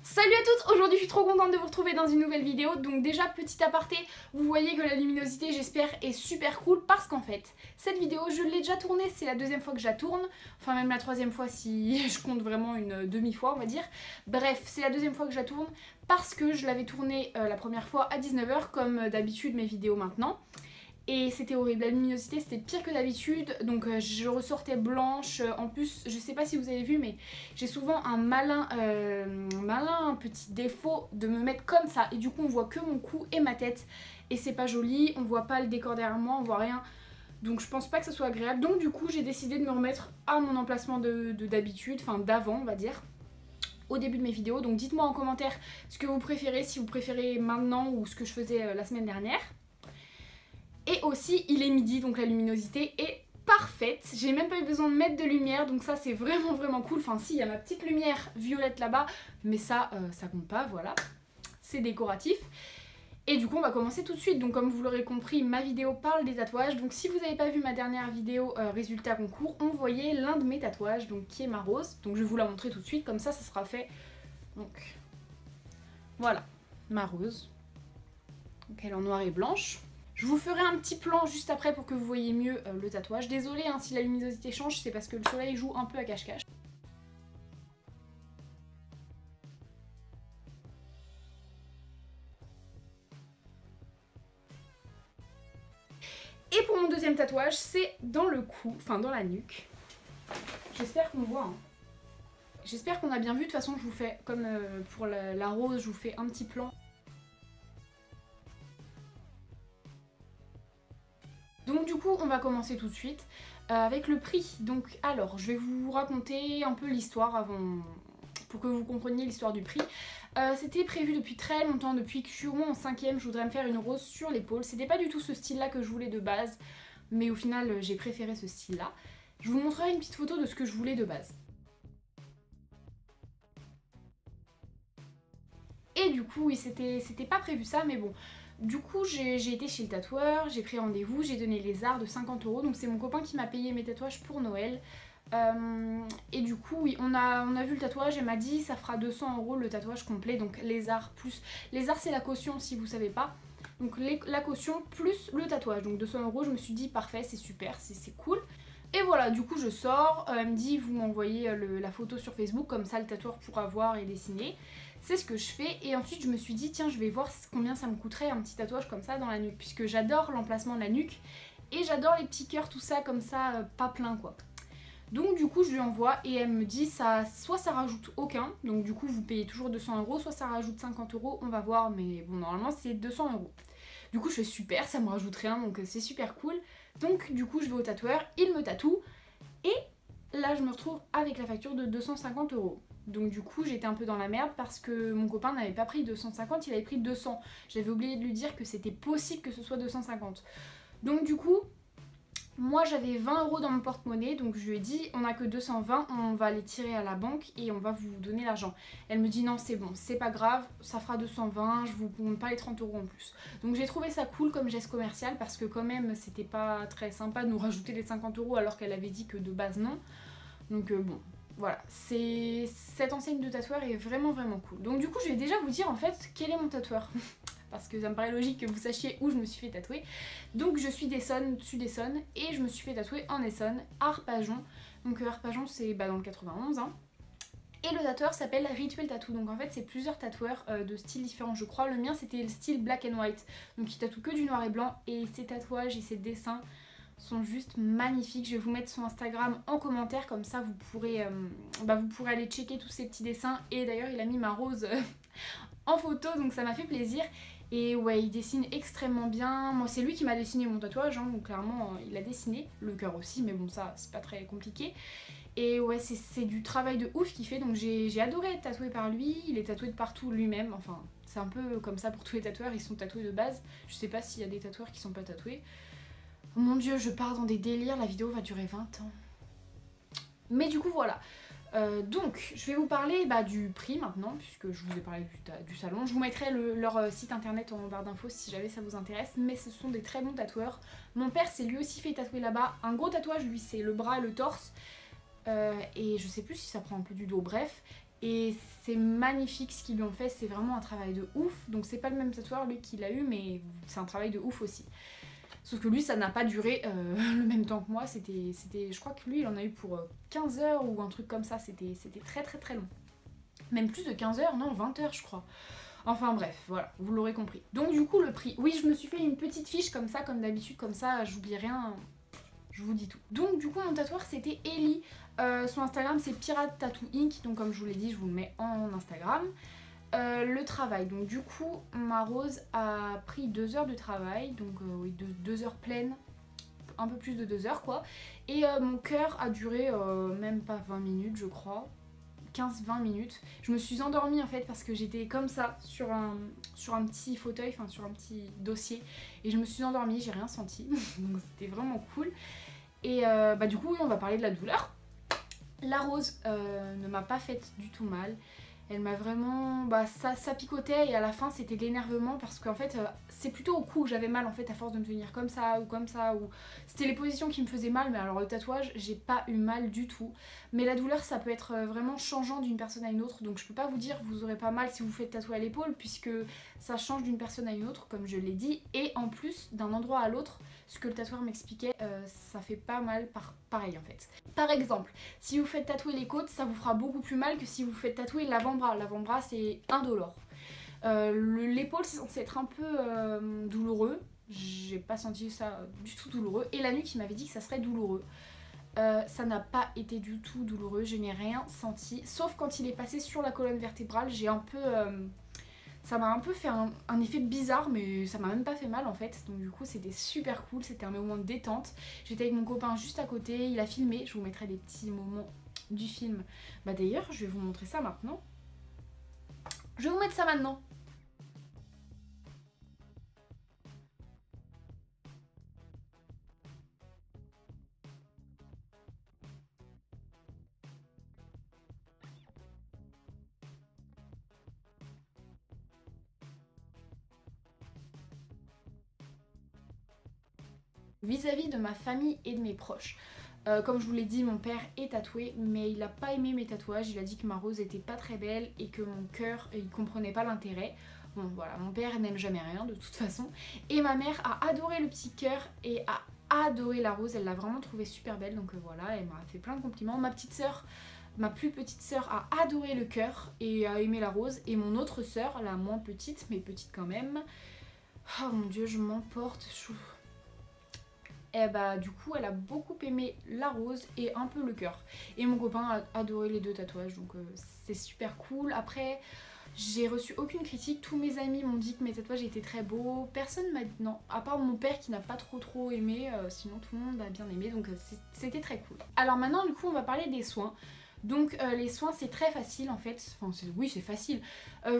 Salut à toutes, aujourd'hui je suis trop contente de vous retrouver dans une nouvelle vidéo. Donc déjà petit aparté, vous voyez que la luminosité j'espère est super cool parce qu'en fait cette vidéo je l'ai déjà tournée, c'est la deuxième fois que je la tourne, enfin même la troisième fois si je compte vraiment une demi-fois on va dire. Bref, c'est la deuxième fois que je la tourne parce que je l'avais tournée la première fois à 19h comme d'habitude mes vidéos maintenant. Et c'était horrible, la luminosité c'était pire que d'habitude, donc je ressortais blanche. En plus, je sais pas si vous avez vu, mais j'ai souvent un malin petit défaut de me mettre comme ça. Et du coup on voit que mon cou et ma tête. Et c'est pas joli, on voit pas le décor derrière moi, on voit rien. Donc je pense pas que ça soit agréable. Donc du coup j'ai décidé de me remettre à mon emplacement d'habitude, enfin d'avant on va dire, au début de mes vidéos. Donc dites-moi en commentaire ce que vous préférez, si vous préférez maintenant ou ce que je faisais la semaine dernière. Et aussi il est midi donc la luminosité est parfaite, j'ai même pas eu besoin de mettre de lumière donc ça c'est vraiment cool. Enfin si, il y a ma petite lumière violette là-bas mais ça ça compte pas, voilà, c'est décoratif. Et du coup on va commencer tout de suite. Donc comme vous l'aurez compris, ma vidéo parle des tatouages. Donc si vous n'avez pas vu ma dernière vidéo résultat concours, on voyait l'un de mes tatouages donc qui est ma rose. Donc je vais vous la montrer tout de suite, comme ça ça sera fait. Donc voilà ma rose, donc elle est en noir et blanche. Je vous ferai un petit plan juste après pour que vous voyez mieux le tatouage. Désolée hein, si la luminosité change, c'est parce que le soleil joue un peu à cache-cache. Et pour mon deuxième tatouage, c'est dans le cou, enfin dans la nuque. J'espère qu'on voit. Hein. J'espère qu'on a bien vu. De toute façon, je vous fais, comme pour la rose, je vous fais un petit plan. Donc du coup on va commencer tout de suite avec le prix. Donc alors je vais vous raconter un peu l'histoire avant, pour que vous compreniez l'histoire du prix. C'était prévu depuis très longtemps, depuis que je suis au moins en 5ème, je voudrais me faire une rose sur l'épaule. C'était pas du tout ce style là que je voulais de base, mais au final j'ai préféré ce style là. Je vous montrerai une petite photo de ce que je voulais de base. Et du coup oui, c'était pas prévu ça, mais bon. Du coup j'ai été chez le tatoueur, j'ai pris rendez-vous, j'ai donné les arts de 50 €, donc c'est mon copain qui m'a payé mes tatouages pour Noël. Et du coup oui, on a vu le tatouage, elle m'a dit ça fera 200 € le tatouage complet, donc les arts plus... Les arts c'est la caution si vous savez pas, donc la caution plus le tatouage, donc 200 €, je me suis dit parfait, c'est super, c'est cool. Et voilà, du coup je sors, elle me dit vous m'envoyez la photo sur Facebook, comme ça le tatoueur pourra voir et dessiner. C'est ce que je fais et ensuite je me suis dit tiens je vais voir combien ça me coûterait un petit tatouage comme ça dans la nuque, puisque j'adore l'emplacement de la nuque et j'adore les petits cœurs tout ça comme ça, pas plein quoi. Donc du coup je lui envoie et elle me dit ça, soit ça rajoute aucun, donc du coup vous payez toujours 200 €, soit ça rajoute 50 €, on va voir, mais bon normalement c'est 200 €. Du coup je fais super, ça me rajoute rien donc c'est super cool. Donc du coup je vais au tatoueur, il me tatoue et là je me retrouve avec la facture de 250 €. Donc du coup j'étais un peu dans la merde parce que mon copain n'avait pas pris 250, il avait pris 200. J'avais oublié de lui dire que c'était possible que ce soit 250. Donc du coup, moi j'avais 20 € dans mon porte-monnaie, donc je lui ai dit on a que 220, on va les tirer à la banque et on va vous donner l'argent. Elle me dit non c'est bon, c'est pas grave, ça fera 220, je vous compte pas les 30 € en plus. Donc j'ai trouvé ça cool comme geste commercial parce que quand même c'était pas très sympa de nous rajouter les 50 € alors qu'elle avait dit que de base non. Donc bon, voilà, cette enseigne de tatoueur est vraiment cool. Donc du coup je vais déjà vous dire en fait quel est mon tatoueur. Parce que ça me paraît logique que vous sachiez où je me suis fait tatouer. Donc je suis d'Essonne, d'Essonne, et je me suis fait tatouer en Essonne, à Arpajon. Donc Arpajon c'est dans le 91 hein. Et le tatoueur s'appelle Rituel Tattoo. Donc en fait c'est plusieurs tatoueurs de styles différents je crois. Le mien c'était le style black and white. Donc il tatoue que du noir et blanc et ses tatouages et ses dessins sont juste magnifiques. Je vais vous mettre son Instagram en commentaire, comme ça vous pourrez aller checker tous ces petits dessins. Et d'ailleurs il a mis ma rose en photo donc ça m'a fait plaisir. Et ouais il dessine extrêmement bien. Moi c'est lui qui m'a dessiné mon tatouage hein, donc clairement il a dessiné. Le cœur aussi mais bon ça c'est pas très compliqué. Et ouais c'est du travail de ouf qu'il fait, donc j'ai adoré être tatouée par lui. Il est tatoué de partout lui-même, enfin c'est un peu comme ça pour tous les tatoueurs, ils sont tatoués de base. Je sais pas s'il y a des tatoueurs qui sont pas tatoués. Oh mon dieu, je pars dans des délires, la vidéo va durer 20 ans. Mais du coup voilà. Donc je vais vous parler du prix maintenant, puisque je vous ai parlé du salon. Je vous mettrai leur site internet en barre d'infos si jamais ça vous intéresse. Mais ce sont des très bons tatoueurs. Mon père s'est lui aussi fait tatouer là-bas. Un gros tatouage lui c'est le bras et le torse. Et je sais plus si ça prend un peu du dos, bref. Et c'est magnifique ce qu'ils lui ont fait, c'est vraiment un travail de ouf. Donc c'est pas le même tatoueur lui qui l'a eu, mais c'est un travail de ouf aussi. Sauf que lui ça n'a pas duré le même temps que moi, je crois que lui il en a eu pour 15 heures ou un truc comme ça, c'était très très très long. Même plus de 15 heures, non 20 heures je crois. Enfin bref, voilà, vous l'aurez compris. Donc du coup le prix, oui je me suis fait une petite fiche comme ça, comme d'habitude, comme ça j'oublie rien, je vous dis tout. Donc du coup mon tatoueur c'était Ellie, son Instagram c'est Pirate Tattoo Inc, donc comme je vous l'ai dit je vous le mets en Instagram. Le travail, donc du coup ma rose a pris 2 heures de travail, donc oui 2 heures pleines, un peu plus de 2 heures quoi. Et mon cœur a duré même pas 20 minutes je crois. 15-20 minutes. Je me suis endormie en fait parce que j'étais comme ça sur un petit fauteuil, enfin sur un petit dossier et je me suis endormie, j'ai rien senti donc c'était vraiment cool. Et bah du coup oui, on va parler de la douleur. La rose ne m'a pas fait du tout mal. Elle m'a vraiment... Bah, ça picotait et à la fin c'était de l'énervement parce qu'en fait c'est plutôt au cou où j'avais mal en fait à force de me tenir comme ça ou comme ça. Ou... C'était les positions qui me faisaient mal, mais alors le tatouage j'ai pas eu mal du tout. Mais la douleur ça peut être vraiment changeant d'une personne à une autre, donc je peux pas vous dire vous aurez pas mal si vous faites tatouer à l'épaule puisque ça change d'une personne à une autre comme je l'ai dit. Et en plus d'un endroit à l'autre, ce que le tatoueur m'expliquait, ça fait pas mal pareil en fait. Par exemple, si vous faites tatouer les côtes, ça vous fera beaucoup plus mal que si vous faites tatouer l'avant-bras. L'avant-bras c'est indolore. L'épaule c'est censé être un peu douloureux. J'ai pas senti ça du tout douloureux. Et la nuque il m'avait dit que ça serait douloureux. Ça n'a pas été du tout douloureux, je n'ai rien senti. Sauf quand il est passé sur la colonne vertébrale, j'ai un peu... ça m'a un peu fait un effet bizarre, mais ça m'a même pas fait mal en fait. Donc du coup c'était super cool, c'était un moment de détente. J'étais avec mon copain juste à côté, il a filmé. Je vous mettrai des petits moments du film. Bah d'ailleurs je vais vous montrer ça maintenant. Je vais vous mettre ça maintenant. Vis-à-vis de ma famille et de mes proches. Comme je vous l'ai dit, mon père est tatoué, mais il n'a pas aimé mes tatouages. Il a dit que ma rose était pas très belle et que mon cœur, il comprenait pas l'intérêt. Bon voilà, mon père n'aime jamais rien de toute façon. Et ma mère a adoré le petit cœur et a adoré la rose. Elle l'a vraiment trouvée super belle, donc voilà, elle m'a fait plein de compliments. Ma petite sœur, ma plus petite sœur a adoré le cœur et a aimé la rose. Et mon autre sœur, la moins petite, mais petite quand même. Oh mon dieu, je m'emporte, et bah du coup elle a beaucoup aimé la rose et un peu le cœur. Et mon copain a adoré les deux tatouages, donc c'est super cool. Après j'ai reçu aucune critique, tous mes amis m'ont dit que mes tatouages étaient très beaux. Personne m'a dit non, à part mon père qui n'a pas trop aimé, sinon tout le monde a bien aimé, donc c'était très cool. Alors maintenant du coup on va parler des soins. Donc les soins c'est très facile en fait, enfin oui c'est facile.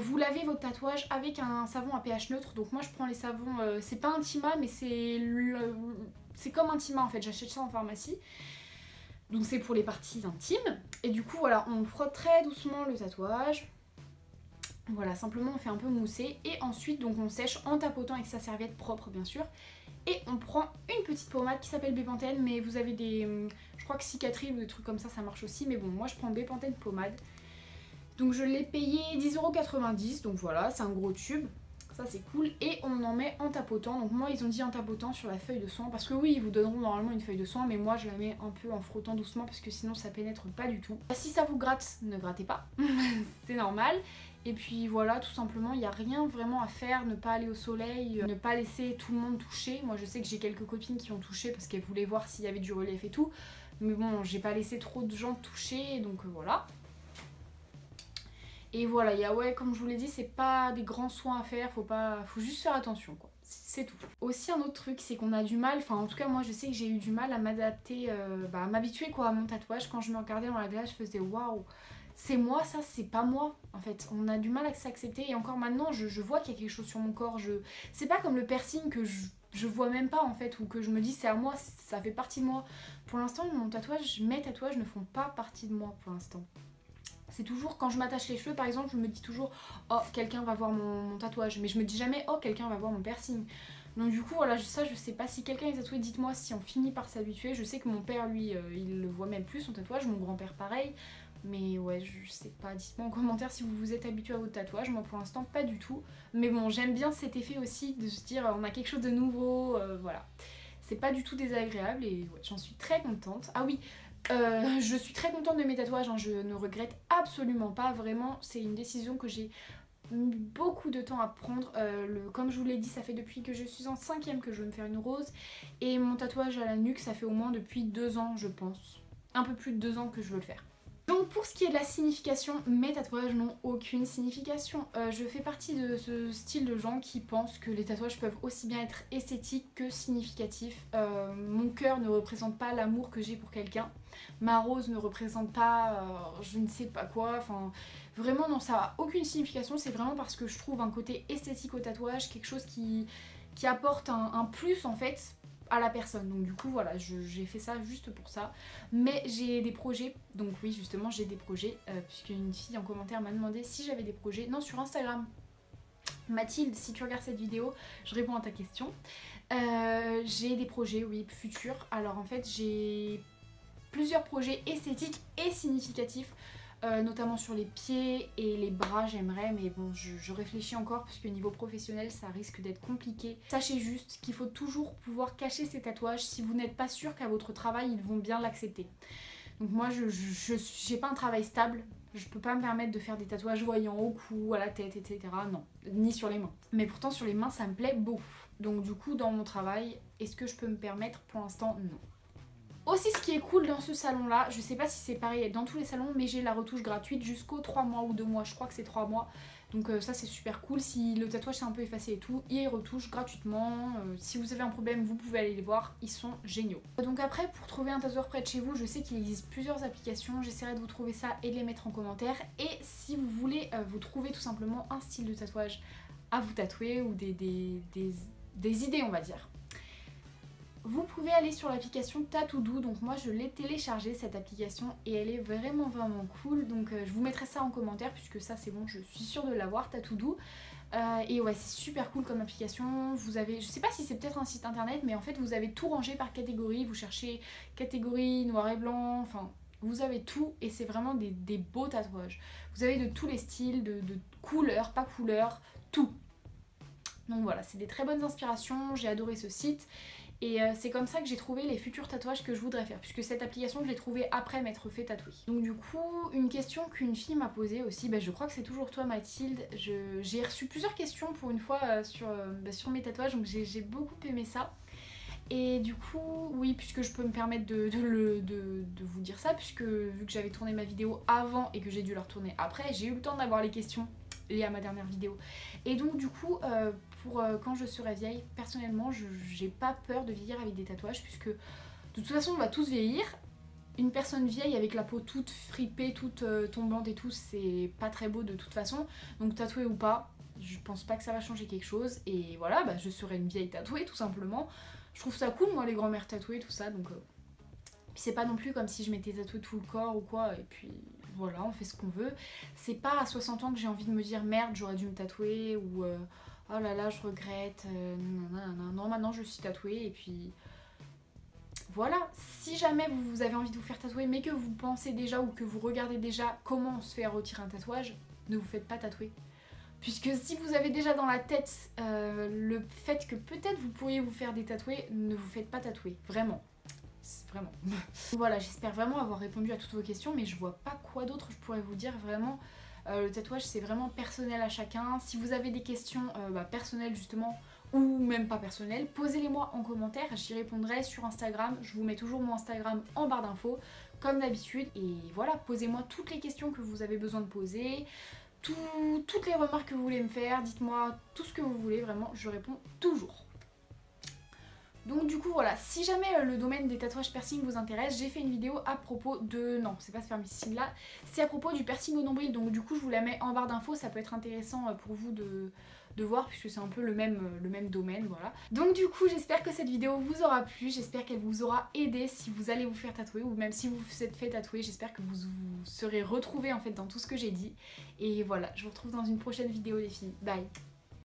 Vous lavez votre tatouage avec un savon à pH neutre, donc moi je prends les savons, c'est pas Intima mais c'est comme Intima en fait, j'achète ça en pharmacie. Donc c'est pour les parties intimes. Et du coup voilà, on frotte très doucement le tatouage. Voilà, simplement on fait un peu mousser et ensuite donc on sèche en tapotant avec sa serviette propre bien sûr. Et on prend une petite pommade qui s'appelle Bepanthen, mais vous avez des... je crois que Cicatril ou des trucs comme ça marche aussi, mais bon moi je prends Bepanthen pommade. Donc je l'ai payé 10,90 €, donc voilà, c'est un gros tube. Ça c'est cool, et on en met en tapotant. Donc moi ils ont dit en tapotant sur la feuille de soin, parce que oui ils vous donneront normalement une feuille de soin, mais moi je la mets un peu en frottant doucement parce que sinon ça pénètre pas du tout. Si ça vous gratte, ne grattez pas, c'est normal. Et puis voilà, tout simplement, il n'y a rien vraiment à faire, ne pas aller au soleil, ne pas laisser tout le monde toucher. Moi je sais que j'ai quelques copines qui ont touché parce qu'elles voulaient voir s'il y avait du relief et tout, mais bon j'ai pas laissé trop de gens toucher, donc voilà. Et voilà, ouais, comme je vous l'ai dit, c'est pas des grands soins à faire, faut juste faire attention quoi, c'est tout. Aussi un autre truc, c'est qu'on a du mal, enfin en tout cas moi je sais que j'ai eu du mal à m'adapter, à m'habituer quoi à mon tatouage. Quand je me regardais dans la glace, je faisais waouh, c'est moi ça, c'est pas moi en fait. On a du mal à s'accepter et encore maintenant je vois qu'il y a quelque chose sur mon corps, c'est pas comme le piercing que je vois même pas en fait, ou que je me dis c'est à moi, ça fait partie de moi. Pour l'instant mes tatouages ne font pas partie de moi pour l'instant. C'est toujours quand je m'attache les cheveux par exemple, je me dis toujours oh quelqu'un va voir mon tatouage, mais je me dis jamais oh quelqu'un va voir mon piercing. Donc du coup voilà, ça je sais pas, si quelqu'un est tatoué dites-moi si on finit par s'habituer. Je sais que mon père lui il le voit même plus son tatouage, mon grand-père pareil, Mais ouais, je sais pas, dites-moi en commentaire si vous vous êtes habitué à votre tatouage. Moi pour l'instant pas du tout. Mais bon, j'aime bien cet effet aussi de se dire on a quelque chose de nouveau, voilà. C'est pas du tout désagréable et ouais, j'en suis très contente. Ah oui, je suis très contente de mes tatouages, hein, je ne regrette absolument pas, vraiment c'est une décision que j'ai mis beaucoup de temps à prendre. Comme je vous l'ai dit, ça fait depuis que je suis en 5ème que je veux me faire une rose. Et mon tatouage à la nuque, ça fait au moins depuis 2 ans je pense. Un peu plus de 2 ans que je veux le faire. Donc pour ce qui est de la signification, mes tatouages n'ont aucune signification. Je fais partie de ce style de gens qui pensent que les tatouages peuvent aussi bien être esthétiques que significatifs. Mon cœur ne représente pas l'amour que j'ai pour quelqu'un. Ma rose ne représente pas je ne sais pas quoi. Enfin, vraiment non, ça n'a aucune signification. C'est vraiment parce que je trouve un côté esthétique au tatouage, quelque chose qui apporte un plus en fait à la personne. Donc du coup voilà, j'ai fait ça juste pour ça. Mais j'ai des projets, donc oui justement j'ai des projets, puisqu'une fille en commentaire m'a demandé si j'avais des projets. Non, sur Instagram. Mathilde, si tu regardes cette vidéo, je réponds à ta question. J'ai des projets, oui, futurs. Alors en fait j'ai plusieurs projets esthétiques et significatifs. Notamment sur les pieds et les bras j'aimerais, mais bon je réfléchis encore parce que niveau professionnel ça risque d'être compliqué. Sachez juste qu'il faut toujours pouvoir cacher ces tatouages si vous n'êtes pas sûr qu'à votre travail ils vont bien l'accepter. Donc moi je j'ai pas un travail stable, je peux pas me permettre de faire des tatouages voyants au cou, à la tête, etc. Non, ni sur les mains. Mais pourtant sur les mains ça me plaît beaucoup. Donc du coup dans mon travail, est-ce que je peux me permettre? Pour l'instant non. Aussi ce qui est cool dans ce salon là, je sais pas si c'est pareil dans tous les salons, mais j'ai la retouche gratuite jusqu'aux 3 mois ou 2 mois, je crois que c'est 3 mois. Donc ça c'est super cool, si le tatouage s'est un peu effacé et tout, ils retouchent gratuitement. Si vous avez un problème vous pouvez aller les voir, ils sont géniaux. Donc après pour trouver un tatoueur près de chez vous, je sais qu'il existe plusieurs applications, j'essaierai de vous trouver ça et de les mettre en commentaire. Et si vous voulez vous trouver tout simplement un style de tatouage à vous tatouer ou des idées on va dire, vous pouvez aller sur l'application Tatoudou. Donc moi je l'ai téléchargée cette application et elle est vraiment cool. Donc je vous mettrai ça en commentaire puisque ça c'est bon, je suis sûre de l'avoir, Tatoudou. Et ouais, c'est super cool comme application. Vous avez, je sais pas si c'est peut-être un site internet, mais en fait vous avez tout rangé par catégorie. Vous cherchez catégorie noir et blanc, enfin vous avez tout et c'est vraiment des beaux tatouages. Vous avez de tous les styles, de couleurs, pas couleurs, tout. Donc voilà, c'est des très bonnes inspirations, j'ai adoré ce site. Et c'est comme ça que j'ai trouvé les futurs tatouages que je voudrais faire, puisque cette application je l'ai trouvée après m'être fait tatouer. Donc du coup, une question qu'une fille m'a posée aussi, je crois que c'est toujours toi Mathilde, j'ai reçu plusieurs questions pour une fois sur mes tatouages, donc j'ai beaucoup aimé ça. Et du coup, oui, puisque je peux me permettre de vous dire ça, puisque vu que j'avais tourné ma vidéo avant et que j'ai dû la retourner après, j'ai eu le temps d'avoir les questions liées à ma dernière vidéo. Et donc du coup, pour quand je serai vieille, personnellement, j'ai pas peur de vieillir avec des tatouages, puisque de toute façon on va tous vieillir. Une personne vieille avec la peau toute fripée, toute tombante et tout, c'est pas très beau de toute façon. Donc tatoué ou pas, je pense pas que ça va changer quelque chose. Et voilà, je serai une vieille tatouée tout simplement. Je trouve ça cool moi les grand-mères tatouées, tout ça, donc... Puis c'est pas non plus comme si je m'étais tatoué tout le corps ou quoi, et puis voilà, on fait ce qu'on veut. C'est pas à 60 ans que j'ai envie de me dire merde, j'aurais dû me tatouer, ou oh là là, je regrette, non, maintenant je suis tatouée, et puis voilà. Si jamais vous avez envie de vous faire tatouer, mais que vous pensez déjà ou que vous regardez déjà comment on se fait retirer un tatouage, ne vous faites pas tatouer. Puisque si vous avez déjà dans la tête le fait que peut-être vous pourriez vous faire des tatoués, ne vous faites pas tatouer, vraiment. Vraiment. Voilà, j'espère vraiment avoir répondu à toutes vos questions, mais je vois pas quoi d'autre je pourrais vous dire vraiment. Le tatouage c'est vraiment personnel à chacun. Si vous avez des questions personnelles justement, ou même pas personnelles, posez-les moi en commentaire, j'y répondrai sur Instagram. Je vous mets toujours mon Instagram en barre d'infos, comme d'habitude. Et voilà, posez-moi toutes les questions que vous avez besoin de poser, toutes les remarques que vous voulez me faire, dites-moi tout ce que vous voulez, vraiment, je réponds toujours. Donc du coup voilà, si jamais le domaine des tatouages piercing vous intéresse, j'ai fait une vidéo à propos de... Non, c'est pas ce piercing là, c'est à propos du piercing au nombril, donc du coup je vous la mets en barre d'infos, ça peut être intéressant pour vous de voir puisque c'est un peu le même domaine, voilà. Donc du coup j'espère que cette vidéo vous aura plu, j'espère qu'elle vous aura aidé si vous allez vous faire tatouer, ou même si vous vous êtes fait tatouer, j'espère que vous serez retrouvés en fait dans tout ce que j'ai dit. Et voilà, je vous retrouve dans une prochaine vidéo les filles, bye.